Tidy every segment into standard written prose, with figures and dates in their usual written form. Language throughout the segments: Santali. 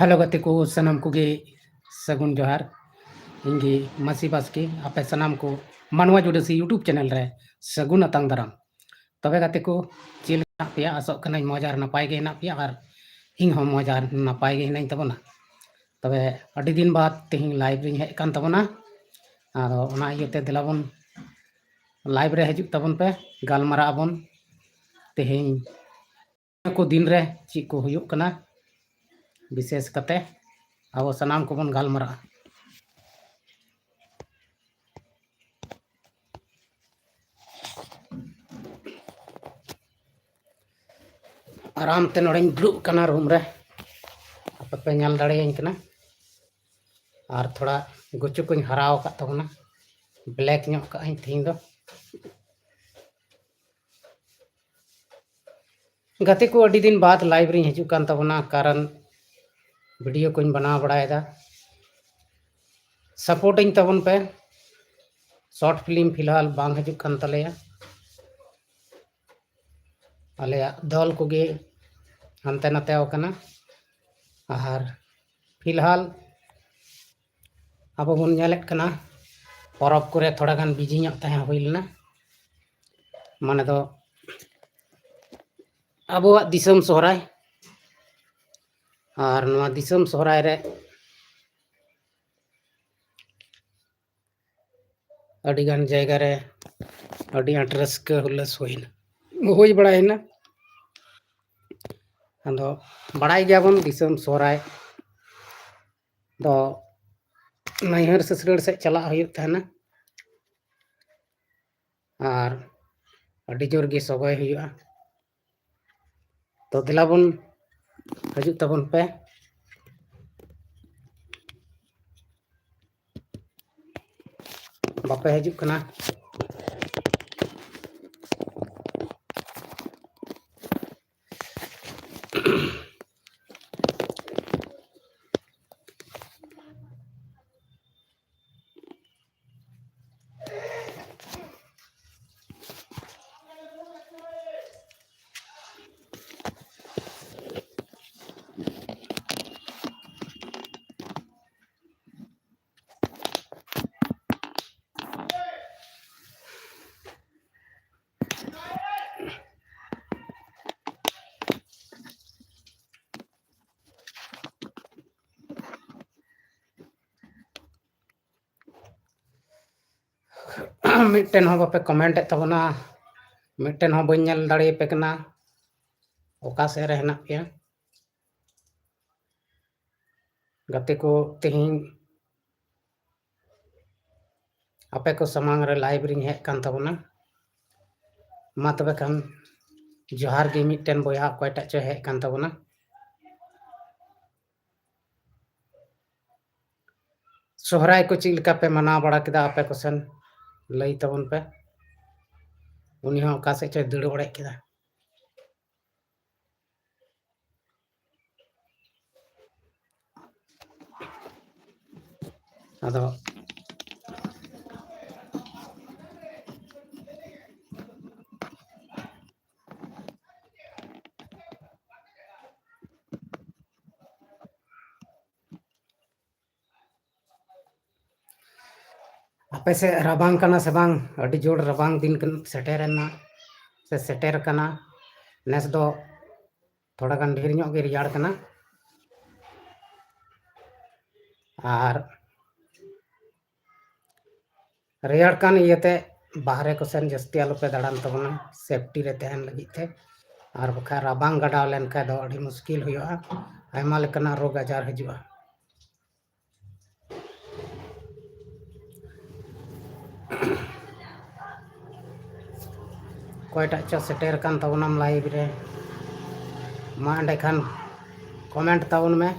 हेलो गति को सनम कुगे सगुन जोहार इंगी मसी बास्की आपे सनम को मानवा जुडसी यूट्यूब चैनल रे सगुन अतंग दराम तबे गति को चिल पे आसो कना मजार नपाय गे ना पिया और हिंग हम मजार नपाय गे नहीं तबना तबे अडी दिन बाद तिहिं लाइव रिंग हेज कान तबना आरो ओना इयते दिलाबन लाइव रे हजु तबन पे गालमारा अबन तिहिं को दिन रे ची को हुयुक कना विशेष कते अब सनाम को बन गालमारा आराम ते नोड़े दुड़ुब कना रूम रे आपे पे ñal दाड़ेयाñ कना और थोड़ा गुचु को हराव का तबना ब्लैक ñok का थिंग दो गति को अडी दिन बाद लाइव री हजु कान तबना कारण वीडियो को बना बड़ाएदा सपोर्टिंग तबन पे शॉर्ट फिल्म फिलहाल बांग हजु कान तलेया आलेया दल कोगे हनते नते कना और फिलहाल अब बन ñaleत कना परब करे थोड़ा गान बिजी ñok तहे हुई लेना माने दो अबोआ दिसम सोहराय और नवा दिसम सोहराय रे अडी गान जायगा रे अडी आट रस्का हुलस होइना होई बड़ायना अदो बड़ाय गयाबन दिसम सोहराय दो नैहर ससुराल से चला हुयुक तहना और अडी जोर गे सगय हुयुआ तो दिलाबन हजु तबन पे बापे हजु कना मिट्टन हो बापे कमेंट तबना मिट्टन हो बन ñal दाड़े पे कना ओका से रहना पे गते को तिहिं आपे को समांग रे लाइव रिंग हेज कान तबना मा तबे खान जोहार गे मिट्टन बोया कोयटा चो हेज कान तबना सोहराय को चिलका पे मना बड़ा केदा आपे को सन लई तबन पे उनी हो ओका से चो दड़ बड़े केदा अदो आपे से रबांग कना से बांग अडी जोड़ रबांग दिन सेटेरना से सेटेर कना नेस दो थोड़ा गान ढेर ñok गे रियाड़ कना और रेयाड़ कान इयते बाहरे को सेन जस्ती आलो पे दाड़ान तबना सेफ्टी रे तहन लगी थे और बखा रबांग गडाव लेन का दो अडी मुश्किल हुआ आयमा लेकना रोग आजार हजुआ कोयटा चो सेटेर कान तबनम लाइव रे मा अंडे खान कमेंट तबन में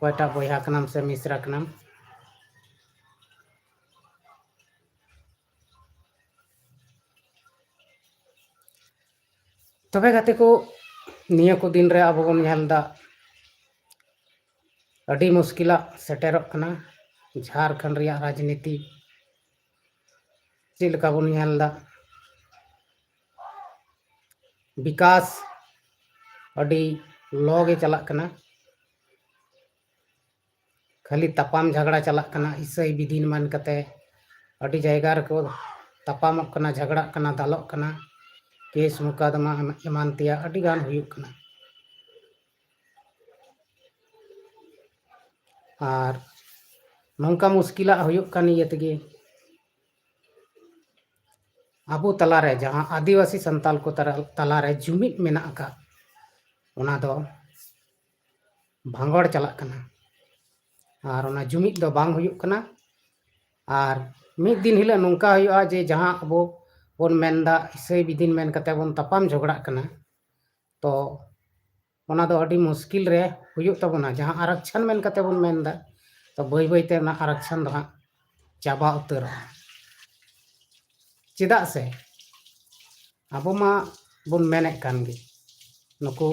कोयटा बोया कनम से मिश्रा कनम तबे गते को निया को दिन रे अब बन ñalदा अडी मुश्किला सेटेरक कना झारखंड रिया राजनीति चिलका बन ñalदा विकास अडी लॉगे चला कना खाली तपाम झगड़ा चलक कना ईसाई विधि मान कते अड़ी जायगा रको तपामक कना झगड़ा कना दालक कना केस मुकदमा एमान तिया अड़ी गान हुयुक कना और नौका मुश्किला हुयुक कान इये तेगे आबो तलारे जहां आदिवासी संताल को तलारे जुमिद मेना का ओना दो भांगड़ चलक कना और ओना जुमिद दो बांग हुयुक कना और मिद दिन हिला नौका हुयुआ जे जहां अबो बोन मेनदा ईसाई विधिन मेन कते बोन तपाम झगड़ा कना तो ओना दो अड़ी मुश्किल रे हुयुक तबना जहां आरक्षण मेन कते बोन मेनदा तो बई बई ते ना आरक्षण दो चाबा उतर चेदा से आबो मा बोन मेने कान गे नुको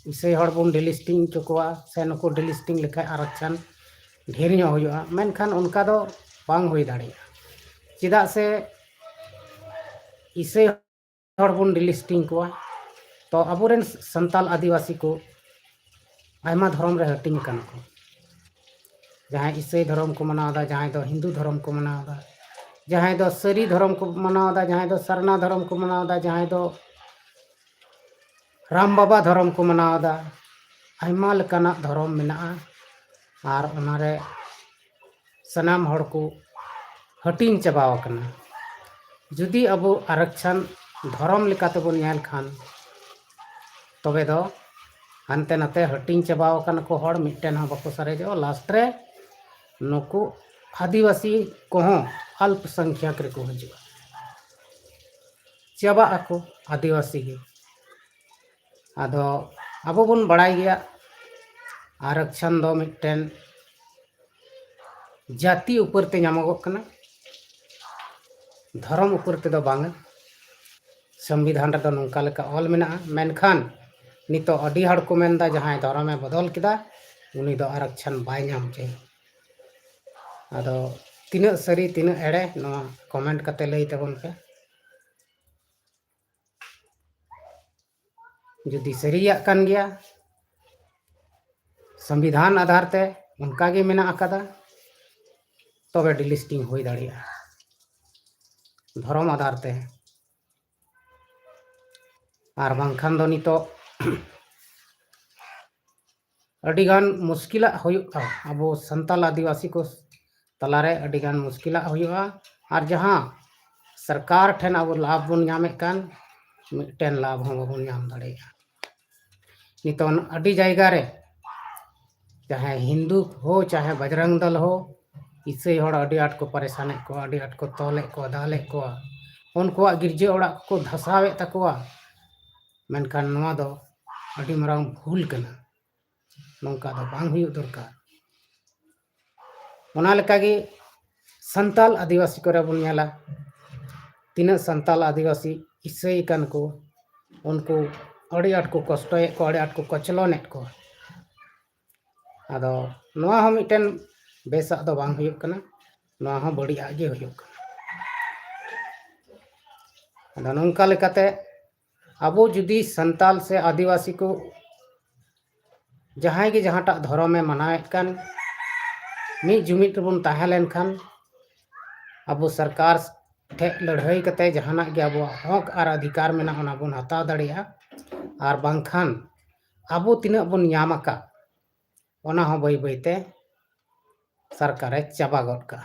ईसाई हड़ बोन डिलिस्टिंग चुकवा से नुको डिलिस्टिंग लेखा आरक्षण ढेर ᱧᱚᱜ हुयुआ मेनखान उनका दो बांग हुई दाड़िया चेदा से ईसाई हड़ बोन डिलिस्टिंग कोआ तो अबोरेन संताल आदिवासी को आयमा धर्म रे हटिंग कान को जहां ईसाई धर्म को मनावदा जहां दो हिंदू धर्म को मनावदा जहां दो सरी धर्म को मनावदा जहां दो सरना धर्म को मनावदा जहां दो राम बाबा धर्म को मनावदा आयमा लेकाना धर्म मेना और ओनारे सनाम हड़ को हटिंग चबाव कना जुदी अबो आरक्षण धर्म लेकाते बोन नेल खान तबे दो हानते नाते हटिंग चबाव कन को हड़ मिटन ह बको सरेजो लास्ट रे नुको आदिवासी को अल्पसंख्यक रे को हजुआ चबा ako आदिवासी गे आदो अबो बोन बड़ाई गया आरक्षण दो मिटन जाति ऊपर ते नामगोग कना धर्म ऊपर ते दो बांग संविधान रे दो नोंका लेका ऑल मेना मेनखान नितो अडी हड़ को मेनदा जहां धर्म में बदल किदा उनी दो आरक्षण बाय नाम चे आदो तीना सरी तीना एड़े नवा कमेंट कते लई तबन पे जुदी सरिया कान गया संविधान आधार ते उनका गे मेना आकादा तबे डिलिस्टिंग हुई दाड़िया धर्म आधार ते और बांखान दो नितो अडिगान मुश्किला हुयुआ अबो संताल आदिवासी को तलारे अडिगान मुश्किला हुयुआ और जहां सरकार ठेन अब लाभ बन नामे कान मिटन लाभ हम बन नाम दाड़ेया नितोन अडी जायगा रे चाहे हिंदू हो चाहे बजरंग दल हो ईसाई हड़ अडी आट को परेशान को अडी आट को तोले को दाले को उनको गिरजे ओड़ा को धसावे तकवा मेनखान नवा दो अडी मरांग भूल कना नौका दो बांग हुयुग दरकार ओना लेका गे संताल आदिवासी को बन नेला तीना संताल आदिवासी ईसाई कान को उनको अड़ी आट को कष्टये को अड़ी आट को कचलनेट को आदो नवा हो मिटन बेसा दो बांग हुयुग कना नवा हो बड़िया गे हुयुग कना आदो नौका लेकाते अबो जुदी संताल से आदिवासी को जहां गे जहांटा धर्म में मनाएत कान मी जुमिद बन ताहें लेन खान अबो सरकार ठे लड़ाई कते जहाना गे अबो हक और अधिकार में ना बन हताव दाड़िया और बांखान अबो तिना बन नामका ओना हो बई बईते सरकारे चाबा गद का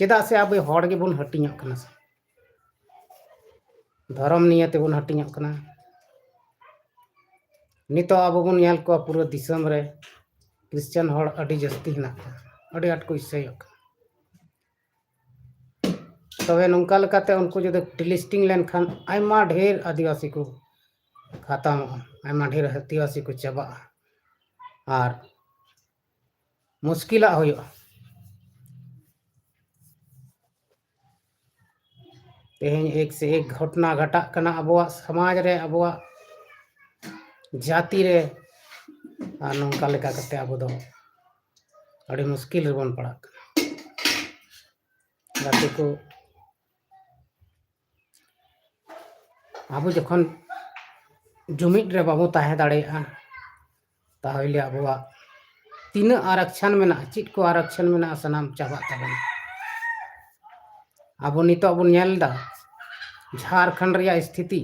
चेदा से अब हड़ गे बन हटिंग कना धर्म निये ते बन हटिंग कना नितो अब बन नेल को पूरा दिसम रे क्रिश्चियन हड़ अडी जस्ती हिना अडी आट को ईसाई तबे नौका लेकाते उनको जो डिलिस्टिंग लेन खान आयमा ढेर आदिवासी को खत्म आयमा ढेर आदिवासी को चाबा और मुश्किला हुयुआ तेहें एक से एक घटना घटा कना अबुआ समाज रे अबुआ जाति रे और नौका लेका कते अबो दो अड़ी मुश्किल रे बन पड़ा गाते को आबो जखन जुमिद रे बाबू ताहे दाड़ेया ताहले अबुआ तीना आरक्षण में चीज को आरक्षण में सानाम चाबा तबन अब नितो बन नेलदा झारखंड रिया स्थिति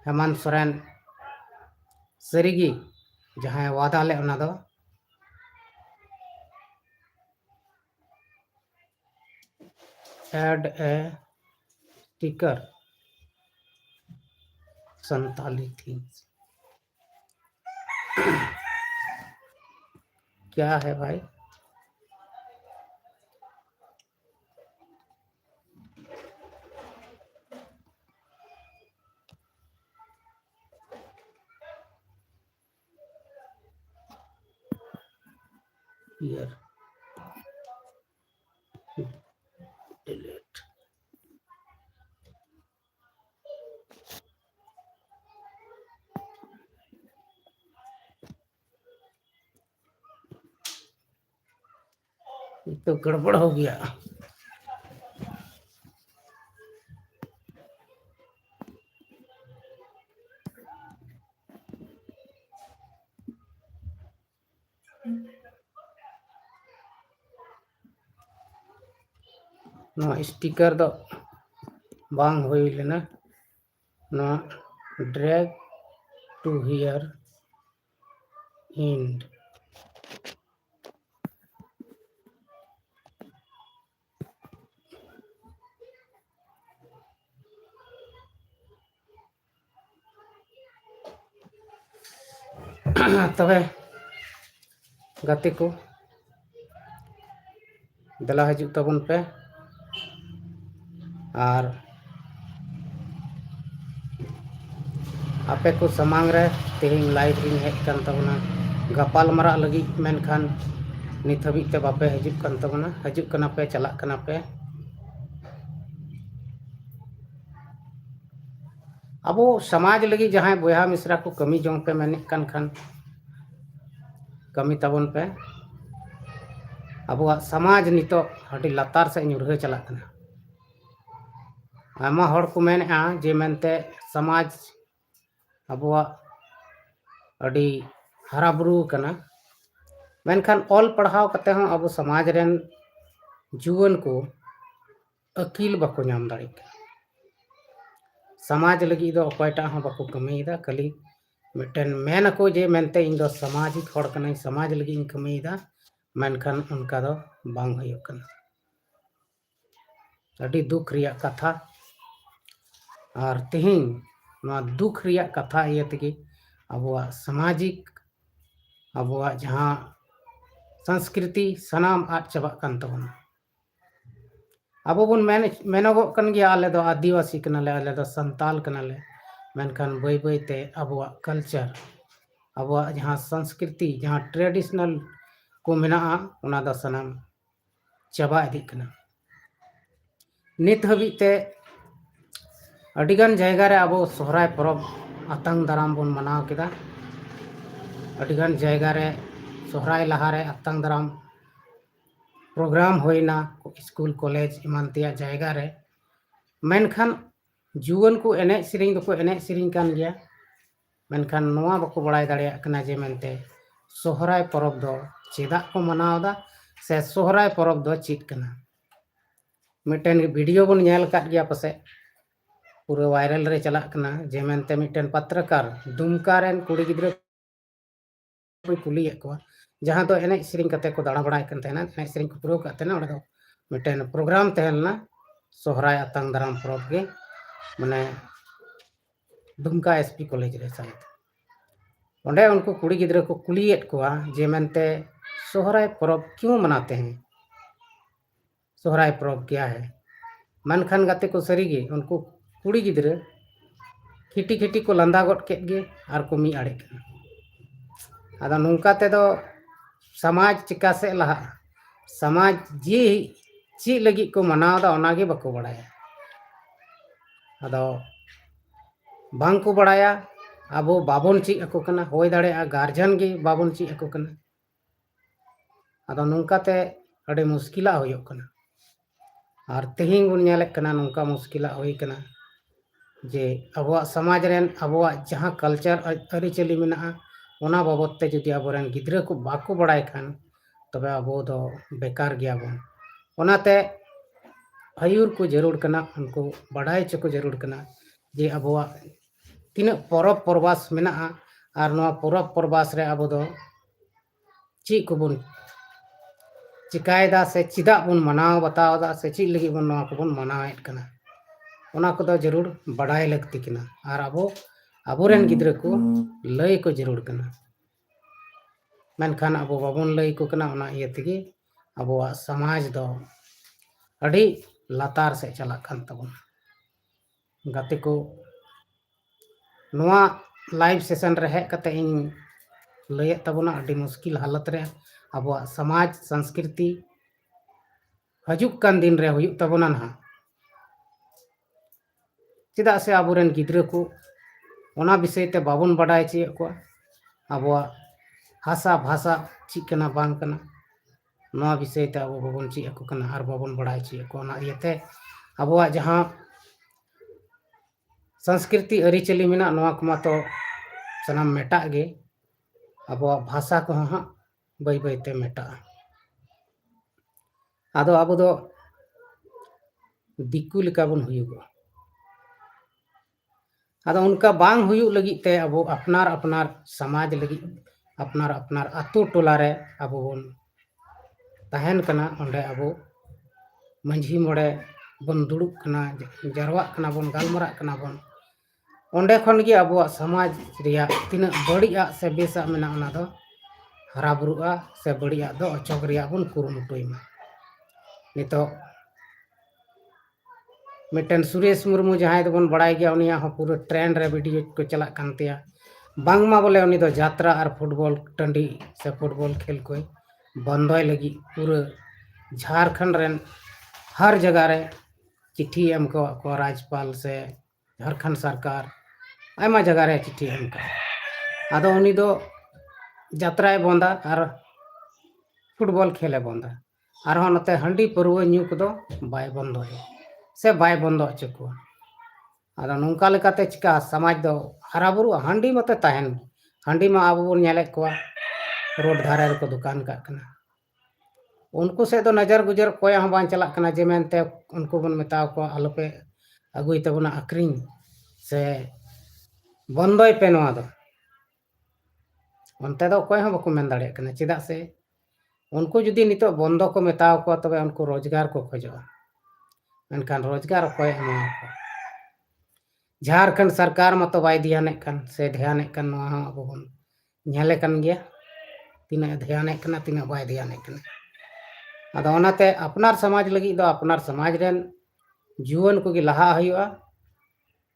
हेमंत सोरेन सरीगी जहां वादा ले ओना दो add a sticker Santali things क्या है भाई here delete तो गड़बड़ हो गया स्टिकर दो बांग होई लेना ड्रैग टू हियर एंड तबे गाते को दला हजु तबन पे और आपे को समांग रे तेहिं लाइव इन हेज कान तबना गपाल मरा लगी मेनखान नित हबी ते बापे हजु कान तबना हजु कना पे चला कना पे अब समाज लगी जहां बोया मिश्रा को कमी जों पे मेने कान खान कमी तबन पे अब समाज नितो हडी लतार से नुरह चला कना आमा हड़ को मेना जे मेनते समाज अब अड़ी हरा बुरू कना मेनखान ऑल पढ़ाव कते हूँ अब समाज रेन जुवन को अकील बको नाम दाड़ी समाज लगी दो अकयटा हूँ बको कमीदा कली मिटन मेन को जे मेनते इन दो सामाजिक हड़ कना समाज लगी इन कमीदा मेनखान उनका दो बांग होयो कना अड़ी दुख रिया कथा और तेहिं दुख रिया कथा ये तगी अब सामाजिक अब जहाँ संस्कृति सनाम आद चाबा कान तबना अब बन मेनगो कन गया आले दो आदिवासी कनाले आले दो संताल कनाले मेनखान बई बई ते अब कल्चर अब जहाँ संस्कृति जहाँ ट्रेडिशनल को मेना उना दो सनाम चाबा इदी कना नित हबी ते अडिगान जायगा रे अब सोहराय परब आतंग दाराम बन मनाव केदा अडिगान जायगा रे सोहराय लहा रे आतंग दाराम प्रोग्राम होइना स्कूल कॉलेज इमानतिया जायगा रे मेनखान जुवन को एने सिरिंग दो को एने सिरिंग कान गया मेनखान नोआ बको बड़ाय दाड़िया कना जे मेनते सोहराय परब दो चेदा को मनावदा से सोहराय परब दो चीत कना मिटन वीडियो बन नेल काट गया पसे पूरा वायरल रे चला कना जे मेनते मिटन पत्रकार दुमका रेन कुड़ी गिद्रा कोई कुली को जहां तो एने सिरिंग कते को दाड़ा बड़ाय कन तेना एने सिरिंग को पूरा कते ना ओडे मिटन प्रोग्राम तेलना सोहराय आतंग दाराम परब के माने दुमका एसपी कॉलेज रे साइड ओंडे उनको कुड़ी गिद्रा को कुलियत को जे मेनते सोहराय परब क्यों मनाते हैं सोहराय परब क्या है मनखान गाते को सरीगे उनको कुड़ी गिद्रा खिटी खिटी को लंदा गट केट गे आर को मी आड़े कना आदा नुंका ते दो समाज चिका से लहा समाज जी ची लगी को मनावदा ओनागे बको बड़ाया आदो बांग को बड़ाया आबो बाबोन ची अको कना होय दाड़े गार्जियन गे बाबोन ची अको कना आदो नुंका ते अड़े मुश्किला होयो कना और तेहिंग बुन नेले कना नुंका मुश्किला होई कना जे अब समाज रेन अब जहाँ कल्चर अरिचली मेना ᱚᱱᱟ ᱵᱟᱵᱚᱫ ᱛᱮ ᱡᱩᱫᱤ ᱟᱵᱚᱨᱮᱱ ᱜᱤᱫᱽᱨᱟᱹ ᱠᱚ ᱵᱟᱠᱚ ᱵᱟᱲᱟᱭ ᱠᱷᱟन तबे अब दो बेकार गयाबन ओनाते आयुर को जरूर कना उनको बढ़ाई चको जरूर कना जे अब तीन परब परबास मेना और नवा परब परबास रे अब दो ची को बन चिकायदा से चिदा बन मनाव बतावदा से ची लगी बन नवा को बन मनावेत कना ओना को दो जरूर बढ़ाई लगती कना और अब अबोरेन गिद्र को लय को जरूर कना मेनखान अब बाबन लय को कना ओना इये तेगे अब समाज दो अड़ी लातार से चला कान तबन गाते को नवा लाइव सेशन रे हेक कते इन लय तबना अड़ी मुश्किल हालत रे अब समाज संस्कृति हजुक कान दिन रे हुयुक तबना ना चिदा से अबोरेन गिद्र को ओना विषय ते बाबन बडाय चे को अब भाषा भाषा चिकना बांग कना नवा विषय ते अब बाबन ची को कना आर बाबन बडाय चे को ना इयते अब जहां संस्कृति अरिचली मेना नवा कुमा तो सनाम मेटा गे अब भाषा को हाँ बै बैते मेटा आदो अब दो दिकु लेका बन हुयुगो आदो उनका बांग हुयुग लगी ते अब अपनार अपनार समाज लगी अपनार अपनार अतु टोला रे अब बन तहन कना ओंडे अब मंझी मोड़े बन दुड़ुब कना जरवा कना बन गालमरा कना बन ओंडे खन गे अब समाज रिया तीन बड़िया से बेसा मेना ओना दो हरा बुरुआ से बड़िया दो अचोक रिया बन कुरुमुटुइमा नितो मिटन सुरेश मुर्मू जहां दो बन बड़ाई गया उनिया हो पूरा ट्रेंड रे वीडियो को चला कानतिया बांगमा बोले उनी दो यात्रा और फुटबॉल टंडी से फुटबॉल खेल को बंदोय लगी पूरा झारखंड रेन हर जगह रे चिट्ठी एम को राज्यपाल से झारखंड सरकार आयमा जगह रे चिट्ठी एम का आदो उनी दो यात्रा बंदा और फुटबॉल खेले बंदा और नते हंडी परवा न्यू को दो बाय बंदोय से बाय बंदो चको आदो नोंका लेकाते चिका समाज दो हरा बुरु हंडी मते ताहन हंडी मा अब बन नेले को रोड धारे को दुकान का कना उनको से तो नजर गुजर कोई हम बान चला कना जे मेनते उनको बन मेताव को आलोपे अगुई तबना अक्रिन से बंदोय पे नवा दो उनते दो कोई हम बको मेन दाड़े कना चिदा से उनको जुदी नितो बंदो को मेताव को तबे उनको रोजगार को खोजो मेनखान रोजगार कोई हम झारखंड सरकार मत बाय ध्यान कन से ध्यान कन नवा अब बन नेले कन गया तीना ध्यान कना तीना बाय ध्यान कना आदो ओनाते अपनार समाज लगी दो अपनार समाज रेन जुवन को गी लहा हुआ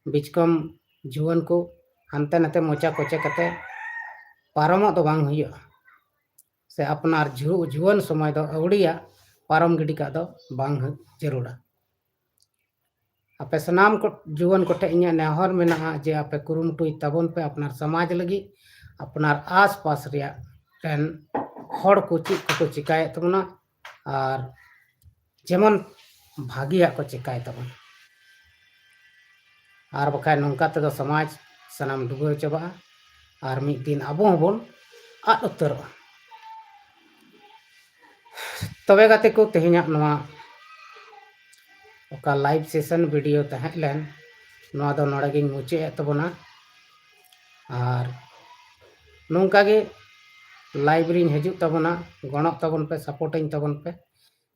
बिचकम जुवन को हनते नते मोचा कोचे कते पारमो तो बांग हुआ से अपनार जुवन समय दो अवड़िया पारम गिडी का दो बांग जरूरा आपे सनाम को जुवन को इन नेहर मेना जे आपे कुरुमुटुई तबन पे अपनार समाज लगी अपनार आस पास रिया रेन हड़ को चिक को चिकाय तबना और जेमन भागिया को चिकाय तबन और बखाय नौका तेदो समाज सनाम डुबो चबा और मिद दिन अबो हबन आद उतर तबे गाते को तेहना नवा ओका लाइव सेशन वीडियो तहन लेन नवा दो नोड़े गिन मुचे तबना और नौका गे लाइब्रेरी हजु तबना गणो तबन पे सपोर्टिंग तबन पे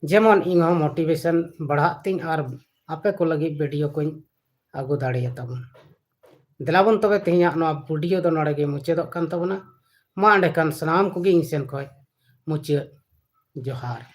जेमन इन मोटिवेशन बढ़ा तीन और आपे को लगी वीडियो को आगु दाड़े तबन दिलाबन तबे तेहना नवा वीडियो दो नोड़े गे मुचे दो कान तबना मा अंडे कान सनाम को गे इन सेन खय मुचे जोहार।